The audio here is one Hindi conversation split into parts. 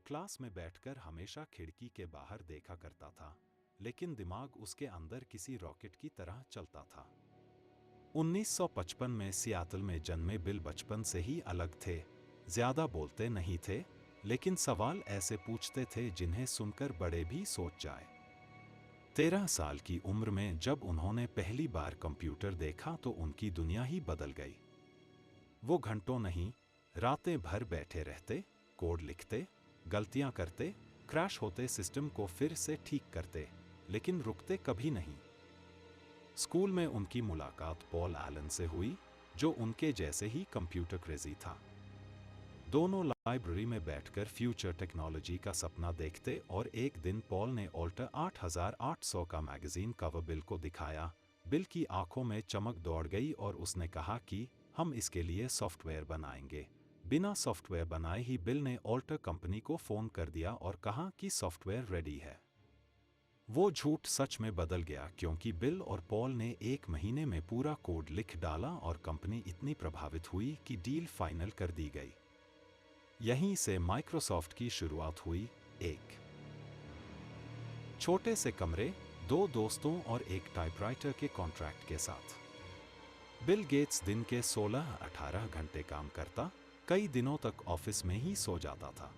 क्लास में बैठकर हमेशा खिड़की के बाहर देखा करता था, लेकिन दिमाग उसके अंदर किसी रॉकेट की तरह चलता था। 1955 में सियाटल में जन्मे बिल बचपन से ही अलग थे। ज्यादा बोलते नहीं थे, लेकिन सवाल ऐसे पूछते थे जिन्हें सुनकर बड़े भी सोच जाए। 13 साल की उम्र में जब उन्होंने पहली बार कंप्यूटर देखा तो उनकी दुनिया ही बदल गई। वो घंटों नहीं, रातें भर बैठे रहते, कोड लिखते, गलतियां करते, क्रैश होते सिस्टम को फिर से ठीक करते, लेकिन रुकते कभी नहीं। स्कूल में उनकी मुलाकात पॉल एलन से हुई, जो उनके जैसे ही कंप्यूटर क्रेजी था। दोनों लाइब्रेरी में बैठकर फ्यूचर टेक्नोलॉजी का सपना देखते और एक दिन पॉल ने ऑल्टर 8800 का मैगजीन कवर बिल को दिखाया। बिल की आंखों में चमक दौड़ गई और उसने कहा कि हम इसके लिए सॉफ्टवेयर बनाएंगे। बिना सॉफ्टवेयर बनाए ही बिल ने ऑल्टर कंपनी को फ़ोन कर दिया और कहा कि सॉफ्टवेयर रेडी है। वो झूठ सच में बदल गया, क्योंकि बिल और पॉल ने 1 महीने में पूरा कोड लिख डाला और कंपनी इतनी प्रभावित हुई कि डील फाइनल कर दी गई। यहीं से माइक्रोसॉफ्ट की शुरुआत हुई, एक छोटे से कमरे, 2 दोस्तों और एक टाइपराइटर के कॉन्ट्रैक्ट के साथ। बिल गेट्स दिन के 16-18 घंटे काम करता, कई दिनों तक ऑफिस में ही सो जाता था।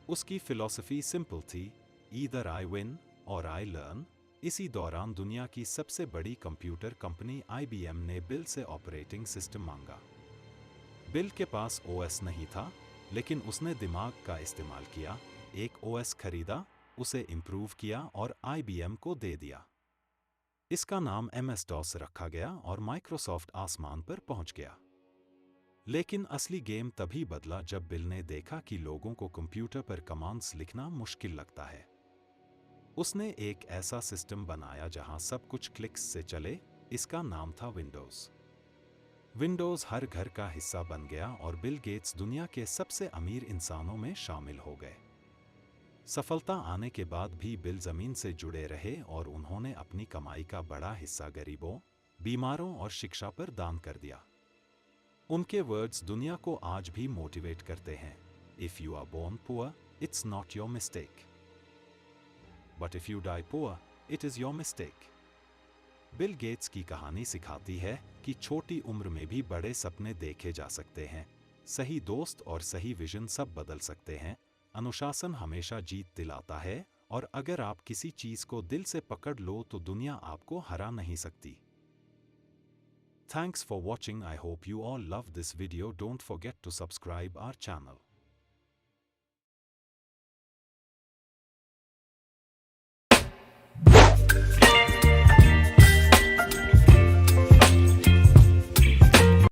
उसकी फिलॉसफी सिंपल थी, ईदर आई विन और आई लर्न। इसी दौरान दुनिया की सबसे बड़ी कंप्यूटर कंपनी IBM ने बिल से ऑपरेटिंग सिस्टम मांगा। बिल के पास OS नहीं था, लेकिन उसने दिमाग का इस्तेमाल किया, एक OS खरीदा, उसे इम्प्रूव किया और IBM को दे दिया। इसका नाम MS-DOS रखा गया और माइक्रोसॉफ्ट आसमान पर पहुंच गया। लेकिन असली गेम तभी बदला जब बिल ने देखा कि लोगों को कंप्यूटर पर कमांड्स लिखना मुश्किल लगता है। उसने एक ऐसा सिस्टम बनाया जहां सब कुछ क्लिक्स से चले। इसका नाम था विंडोज़। विंडोज़ हर घर का हिस्सा बन गया और बिल गेट्स दुनिया के सबसे अमीर इंसानों में शामिल हो गए। सफलता आने के बाद भी बिल ज़मीन से जुड़े रहे और उन्होंने अपनी कमाई का बड़ा हिस्सा गरीबों, बीमारों और शिक्षा पर दान कर दिया। उनके वर्ड्स दुनिया को आज भी मोटिवेट करते हैं। If you are born poor, it's not your mistake, but if you die poor, it is your mistake. Bill Gates की कहानी सिखाती है कि छोटी उम्र में भी बड़े सपने देखे जा सकते हैं। सही दोस्त और सही विजन सब बदल सकते हैं। अनुशासन हमेशा जीत दिलाता है, और अगर आप किसी चीज को दिल से पकड़ लो तो दुनिया आपको हरा नहीं सकती। Thanks for watching. I hope you all love this video. Don't forget to subscribe our channel.